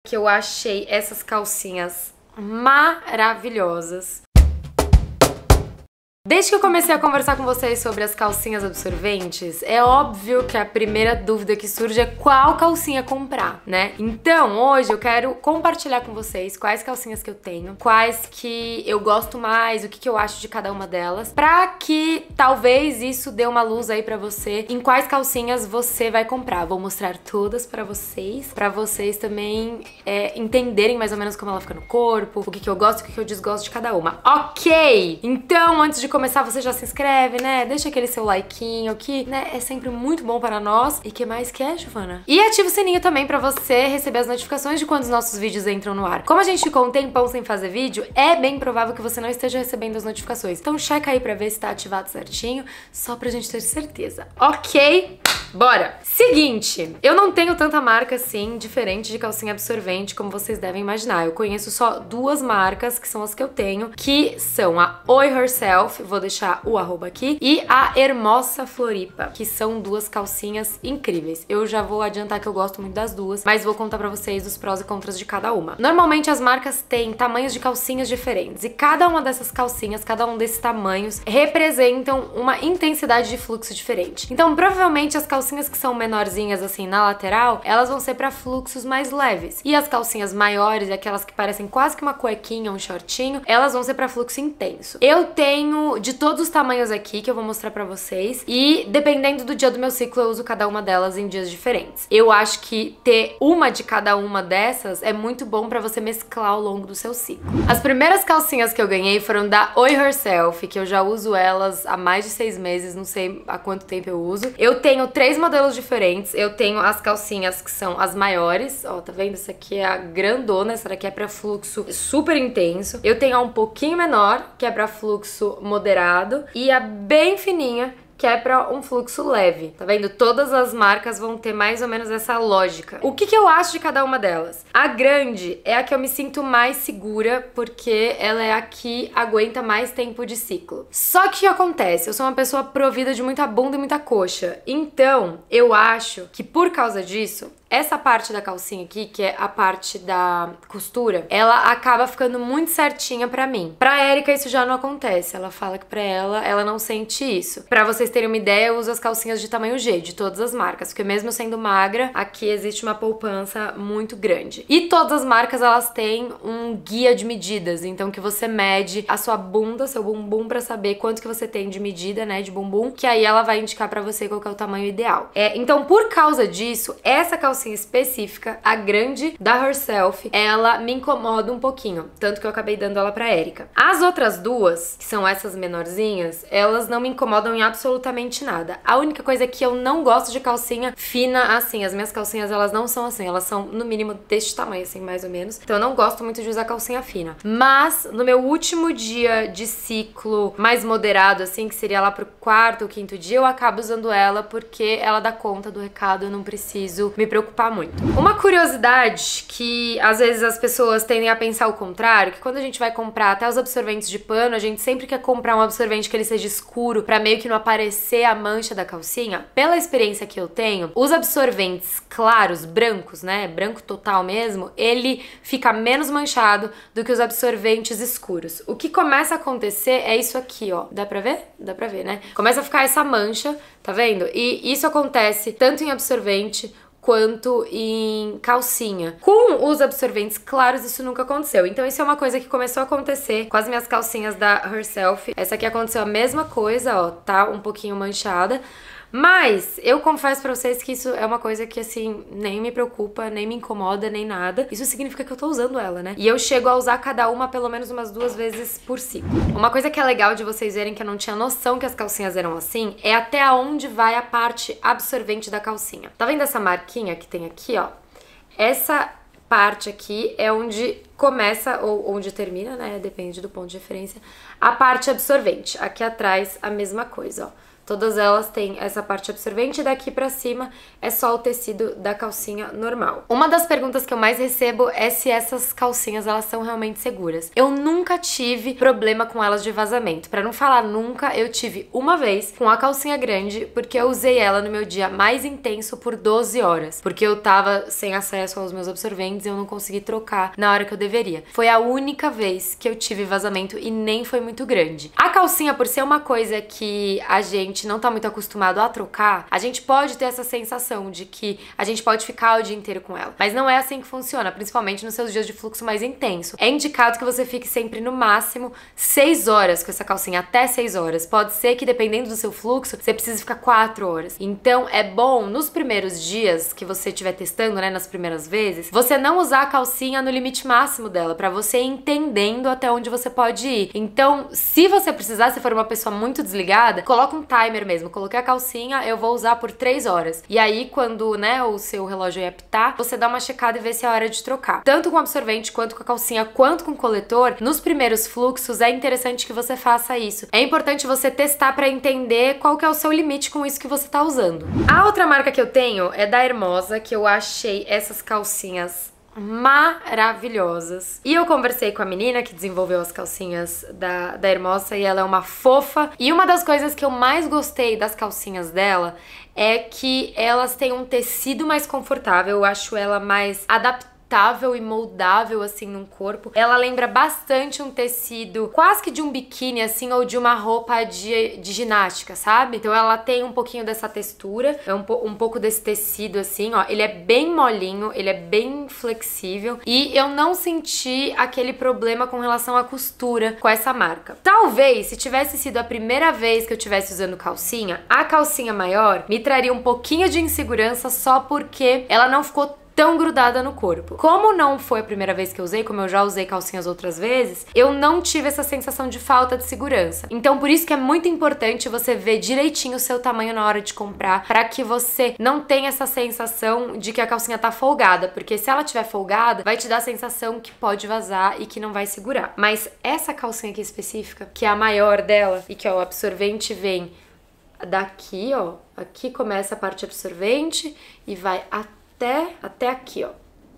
que eu achei essas calcinhas maravilhosas. Desde que eu comecei a conversar com vocês sobre as calcinhas absorventes, é óbvio que a primeira dúvida que surge é qual calcinha comprar, né? Então, hoje eu quero compartilhar com vocês quais calcinhas que eu tenho, quais que eu gosto mais, o que eu acho de cada uma delas, pra que talvez isso dê uma luz aí pra você em quais calcinhas você vai comprar. Vou mostrar todas pra vocês também entenderem mais ou menos como ela fica no corpo, o que eu gosto, o que eu desgosto de cada uma. Ok! Então, antes de começar, você já se inscreve, né? Deixa aquele seu likeinho que, né, é sempre muito bom para nós. E que mais que é, Giovana? E ativa o sininho também pra você receber as notificações de quando os nossos vídeos entram no ar. Como a gente ficou um tempão sem fazer vídeo, é bem provável que você não esteja recebendo as notificações. Então checa aí pra ver se tá ativado certinho, só pra gente ter certeza. Ok? Bora! Seguinte, eu não tenho tanta marca assim, diferente de calcinha absorvente, como vocês devem imaginar. Eu conheço só duas marcas, que são as que eu tenho, que são a Oi Herself, vou deixar o arroba aqui, e a Hermosa Floripa, que são duas calcinhas incríveis. Eu já vou adiantar que eu gosto muito das duas, mas vou contar pra vocês os prós e contras de cada uma. Normalmente as marcas têm tamanhos de calcinhas diferentes, e cada uma dessas calcinhas, cada um desses tamanhos, representam uma intensidade de fluxo diferente. Então, provavelmente as calcinhas que são menorzinhas assim na lateral, elas vão ser pra fluxos mais leves. E as calcinhas maiores, aquelas que parecem quase que uma cuequinha, um shortinho, elas vão ser pra fluxo intenso. Eu tenho de todos os tamanhos aqui, que eu vou mostrar pra vocês, e dependendo do dia do meu ciclo, eu uso cada uma delas em dias diferentes. Eu acho que ter uma de cada uma dessas é muito bom pra você mesclar ao longo do seu ciclo. As primeiras calcinhas que eu ganhei foram da Oi Herself, que eu já uso elas há mais de 6 meses, não sei há quanto tempo eu uso. Eu tenho 3 modelos diferentes. Eu tenho as calcinhas que são as maiores, ó, tá vendo? Essa aqui é a grandona, essa daqui é pra fluxo super intenso. Eu tenho a um pouquinho menor, que é pra fluxo moderado, e a bem fininha, que é pra um fluxo leve. Tá vendo? Todas as marcas vão ter mais ou menos essa lógica. O que eu acho de cada uma delas? A grande é a que eu me sinto mais segura, porque ela é a que aguenta mais tempo de ciclo. Só que o que acontece? Eu sou uma pessoa provida de muita bunda e muita coxa. Então, eu acho que por causa disso, essa parte da calcinha aqui, que é a parte da costura, ela acaba ficando muito certinha pra mim. Pra Erika isso já não acontece. Ela fala que pra ela não sente isso. Pra vocês terem uma ideia, eu uso as calcinhas de tamanho G, de todas as marcas. Porque mesmo sendo magra, aqui existe uma poupança muito grande. E todas as marcas, elas têm um guia de medidas. Então que você mede a sua bunda, seu bumbum, pra saber quanto que você tem de medida, né, de bumbum. Que aí ela vai indicar pra você qual que é o tamanho ideal. Então por causa disso, essa calcinha específica, a grande da Herself, ela me incomoda um pouquinho, tanto que eu acabei dando ela pra Erika. As outras duas, que são essas menorzinhas, elas não me incomodam em absolutamente nada. A única coisa é que eu não gosto de calcinha fina assim. As minhas calcinhas, elas não são assim, elas são no mínimo deste tamanho, assim, mais ou menos. Então eu não gosto muito de usar calcinha fina. Mas no meu último dia de ciclo mais moderado, assim, que seria lá pro 4º ou 5º dia, eu acabo usando ela porque ela dá conta do recado, eu não preciso me preocupar muito. Uma curiosidade que às vezes as pessoas tendem a pensar o contrário, que quando a gente vai comprar até os absorventes de pano, a gente sempre quer comprar um absorvente que ele seja escuro pra meio que não aparecer a mancha da calcinha. Pela experiência que eu tenho, os absorventes claros, brancos, né, branco total mesmo, ele fica menos manchado do que os absorventes escuros. O que começa a acontecer é isso aqui, ó. Dá pra ver? Dá pra ver, né? Começa a ficar essa mancha, tá vendo? E isso acontece tanto em absorvente quanto em calcinha. Com os absorventes claros, isso nunca aconteceu. Então isso é uma coisa que começou a acontecer com as minhas calcinhas da Herself. Essa aqui aconteceu a mesma coisa, ó, tá um pouquinho manchada. Mas eu confesso pra vocês que isso é uma coisa que, assim, nem me preocupa, nem me incomoda, nem nada. Isso significa que eu tô usando ela, né? E eu chego a usar cada uma pelo menos umas 2 vezes por ciclo. Uma coisa que é legal de vocês verem, que eu não tinha noção que as calcinhas eram assim, é até onde vai a parte absorvente da calcinha. Tá vendo essa marquinha que tem aqui, ó? Essa parte aqui é onde começa, ou onde termina, né? Depende do ponto de referência. A parte absorvente. Aqui atrás, a mesma coisa, ó. Todas elas têm essa parte absorvente e daqui pra cima é só o tecido da calcinha normal. Uma das perguntas que eu mais recebo é se essas calcinhas elas são realmente seguras. Eu nunca tive problema com elas de vazamento. Pra não falar nunca, eu tive uma vez com a calcinha grande, porque eu usei ela no meu dia mais intenso por 12 horas. Porque eu tava sem acesso aos meus absorventes e eu não consegui trocar na hora que eu deveria. Foi a única vez que eu tive vazamento e nem foi muito grande. A calcinha, por ser uma coisa que a gente não tá muito acostumado a trocar, a gente pode ter essa sensação de que a gente pode ficar o dia inteiro com ela. Mas não é assim que funciona, principalmente nos seus dias de fluxo mais intenso. É indicado que você fique sempre no máximo 6 horas com essa calcinha, até 6 horas. Pode ser que, dependendo do seu fluxo, você precise ficar 4 horas. Então é bom, nos primeiros dias que você estiver testando, né, nas primeiras vezes, você não usar a calcinha no limite máximo dela, pra você ir entendendo até onde você pode ir. Então, se você precisar, se for uma pessoa muito desligada, coloca um timer mesmo. Coloquei a calcinha, eu vou usar por 3 horas. E aí, quando, né, o seu relógio ia apitar, você dá uma checada e vê se é hora de trocar. Tanto com o absorvente, quanto com a calcinha, quanto com o coletor, nos primeiros fluxos é interessante que você faça isso. É importante você testar pra entender qual que é o seu limite com isso que você tá usando. A outra marca que eu tenho é da Hermosa, que eu achei essas calcinhas maravilhosas. E eu conversei com a menina que desenvolveu as calcinhas da Hermosa e ela é uma fofa. E uma das coisas que eu mais gostei das calcinhas dela é que elas têm um tecido mais confortável. Eu acho ela mais adaptável e moldável, assim, num corpo. Ela lembra bastante um tecido quase que de um biquíni, assim, ou de uma roupa de ginástica, sabe? Então ela tem um pouquinho dessa textura, é um pouco desse tecido, assim, ó. Ele é bem molinho, ele é bem flexível e eu não senti aquele problema com relação à costura com essa marca. Talvez, se tivesse sido a primeira vez que eu estivesse usando calcinha, a calcinha maior me traria um pouquinho de insegurança só porque ela não ficou tão grudada no corpo. Como não foi a primeira vez que eu usei, como eu já usei calcinhas outras vezes, eu não tive essa sensação de falta de segurança. Então por isso que é muito importante você ver direitinho o seu tamanho na hora de comprar, para que você não tenha essa sensação de que a calcinha tá folgada, porque se ela tiver folgada, vai te dar a sensação que pode vazar e que não vai segurar. Mas essa calcinha aqui específica, que é a maior dela, e que ó, o absorvente vem daqui, ó, aqui começa a parte absorvente e vai até aqui, ó.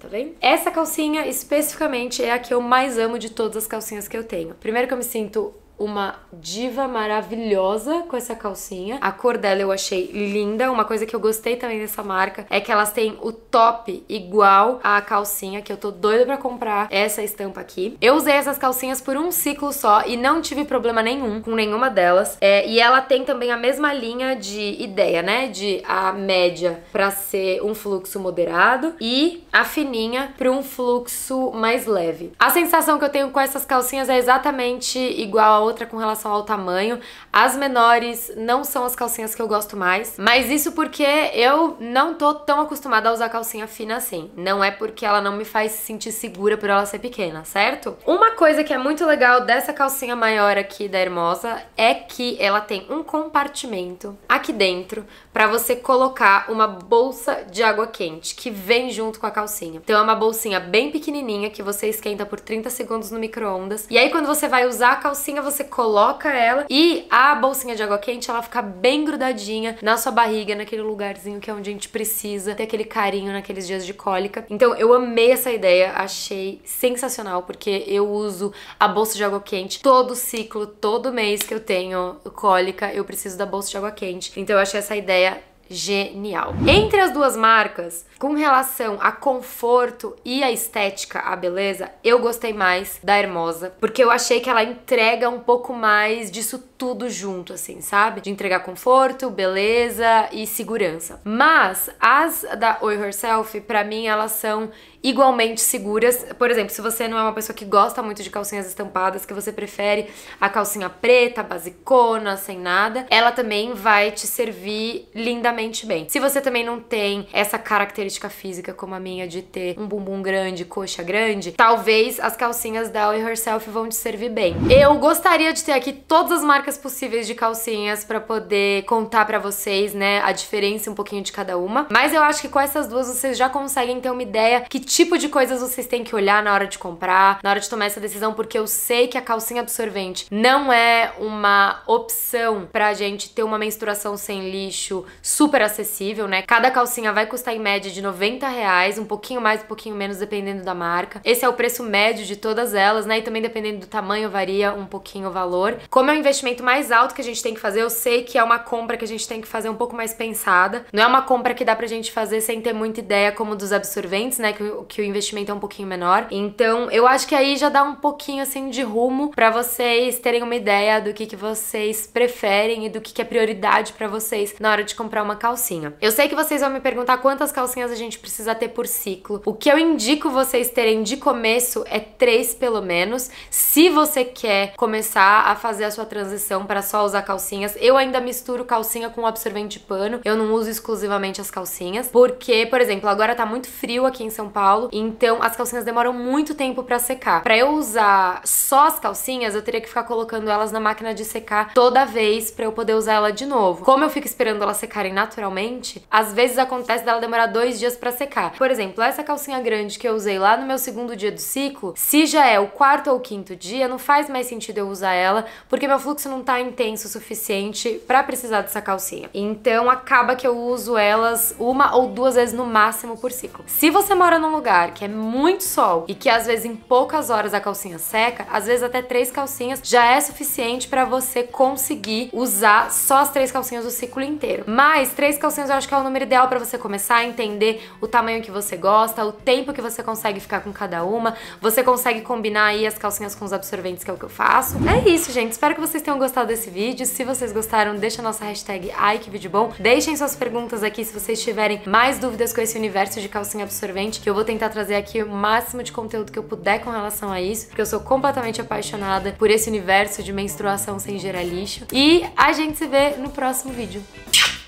Tá vendo? Essa calcinha, especificamente, é a que eu mais amo de todas as calcinhas que eu tenho. Primeiro que eu me sinto uma diva maravilhosa com essa calcinha. A cor dela eu achei linda. Uma coisa que eu gostei também dessa marca é que elas têm o top igual à calcinha, que eu tô doida pra comprar essa estampa aqui. Eu usei essas calcinhas por um ciclo só e não tive problema nenhum com nenhuma delas. E ela tem também a mesma linha de ideia, né? De a média pra ser um fluxo moderado e a fininha pra um fluxo mais leve. A sensação que eu tenho com essas calcinhas é exatamente igual a outra com relação ao tamanho. As menores não são as calcinhas que eu gosto mais, mas isso porque eu não tô tão acostumada a usar calcinha fina assim. Não é porque ela não me faz sentir segura por ela ser pequena, certo? Uma coisa que é muito legal dessa calcinha maior aqui da Hermosa é que ela tem um compartimento aqui dentro pra você colocar uma bolsa de água quente que vem junto com a calcinha. Então é uma bolsinha bem pequenininha que você esquenta por 30 segundos no micro-ondas. E aí quando você vai usar a calcinha, você coloca ela e a bolsinha de água quente, ela fica bem grudadinha na sua barriga, naquele lugarzinho que é onde a gente precisa ter aquele carinho naqueles dias de cólica. Então eu amei essa ideia, achei sensacional, porque eu uso a bolsa de água quente todo ciclo, todo mês que eu tenho cólica, eu preciso da bolsa de água quente. Então eu achei essa ideia genial. Entre as duas marcas, com relação a conforto e a estética, a beleza, eu gostei mais da Hermosa, porque eu achei que ela entrega um pouco mais disso tudo junto, assim, sabe? De entregar conforto, beleza e segurança. Mas as da Oi Herself, pra mim, elas são igualmente seguras. Por exemplo, se você não é uma pessoa que gosta muito de calcinhas estampadas, que você prefere a calcinha preta, basicona, sem nada, ela também vai te servir lindamente bem. Se você também não tem essa característica física como a minha de ter um bumbum grande, coxa grande, talvez as calcinhas da Oi Herself vão te servir bem. Eu gostaria de ter aqui todas as marcas possíveis de calcinhas pra poder contar pra vocês, né, a diferença um pouquinho de cada uma, mas eu acho que com essas duas vocês já conseguem ter uma ideia que tipo de coisas vocês têm que olhar na hora de comprar, na hora de tomar essa decisão, porque eu sei que a calcinha absorvente não é uma opção pra gente ter uma menstruação sem lixo super acessível, né? Cada calcinha vai custar em média de R$90, um pouquinho mais, um pouquinho menos, dependendo da marca. Esse é o preço médio de todas elas, né? E também dependendo do tamanho varia um pouquinho o valor. Como é um investimento mais alto que a gente tem que fazer, eu sei que é uma compra que a gente tem que fazer um pouco mais pensada. Não é uma compra que dá pra gente fazer sem ter muita ideia, como dos absorventes, né? Que o investimento é um pouquinho menor. Então, eu acho que aí já dá um pouquinho, assim, de rumo pra vocês terem uma ideia do que vocês preferem e do que é prioridade pra vocês na hora de comprar uma calcinha. Eu sei que vocês vão me perguntar quantas calcinhas a gente precisa ter por ciclo. O que eu indico vocês terem de começo é 3 pelo menos. Se você quer começar a fazer a sua transição para só usar calcinhas, eu ainda misturo calcinha com absorvente de pano. Eu não uso exclusivamente as calcinhas, porque, por exemplo, agora tá muito frio aqui em São Paulo, então as calcinhas demoram muito tempo pra secar. Pra eu usar só as calcinhas, eu teria que ficar colocando elas na máquina de secar toda vez pra eu poder usar ela de novo. Como eu fico esperando elas secarem naturalmente, às vezes acontece dela demorar 2 dias pra secar. Por exemplo, essa calcinha grande que eu usei lá no meu segundo dia do ciclo, se já é o 4º ou 5º dia, não faz mais sentido eu usar ela, porque meu fluxo não tá intenso o suficiente pra precisar dessa calcinha. Então acaba que eu uso elas 1 ou 2 vezes no máximo por ciclo. Se você mora num lugar que é muito sol e que às vezes em poucas horas a calcinha seca, às vezes até 3 calcinhas já é suficiente pra você conseguir usar só as 3 calcinhas do ciclo inteiro. Mas 3 calcinhas eu acho que é o número ideal pra você começar a entender o tamanho que você gosta, o tempo que você consegue ficar com cada uma. Você consegue combinar aí as calcinhas com os absorventes, que é o que eu faço. É isso, gente. Espero que vocês tenham gostado desse vídeo. Se vocês gostaram, deixa a nossa hashtag #aiquevideobom. Deixem suas perguntas aqui se vocês tiverem mais dúvidas com esse universo de calcinha absorvente, que eu vou tentar trazer aqui o máximo de conteúdo que eu puder com relação a isso, porque eu sou completamente apaixonada por esse universo de menstruação sem gerar lixo. E a gente se vê no próximo vídeo.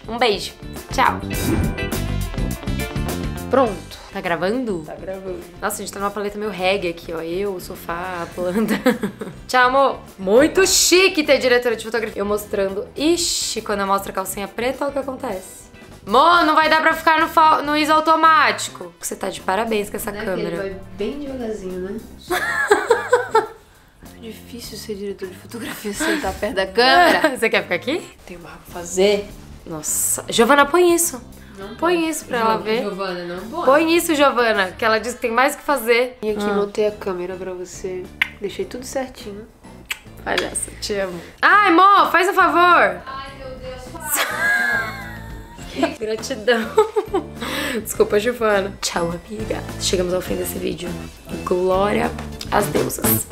Um beijo. Tchau. Pronto. Tá gravando? Tá gravando. Nossa, a gente tá numa paleta meio reggae aqui, ó. Eu, o sofá, a planta. Tchau, amor. Muito chique ter diretora de fotografia. Eu mostrando. Ixi, quando eu mostro a calcinha preta, olha o que acontece. Mô, não vai dar pra ficar no ISO automático. Você tá de parabéns com essa câmera. Ele vai bem devagarzinho, né? É difícil ser diretor de fotografia sem estar perto da câmera. Você quer ficar aqui? Tem mais pra fazer. Nossa. Giovana, põe isso. Não põe isso pra ela ver. Giovana, não põe. Põe isso, Giovana, que ela disse que tem mais o que fazer. E aqui montei a câmera pra você. Deixei tudo certinho. Palhaça, te amo. Ai, Mô, faz um favor. Ai, meu Deus, Gratidão. Desculpa, Giovana. Tchau, amiga. Chegamos ao fim desse vídeo. Glória às deusas.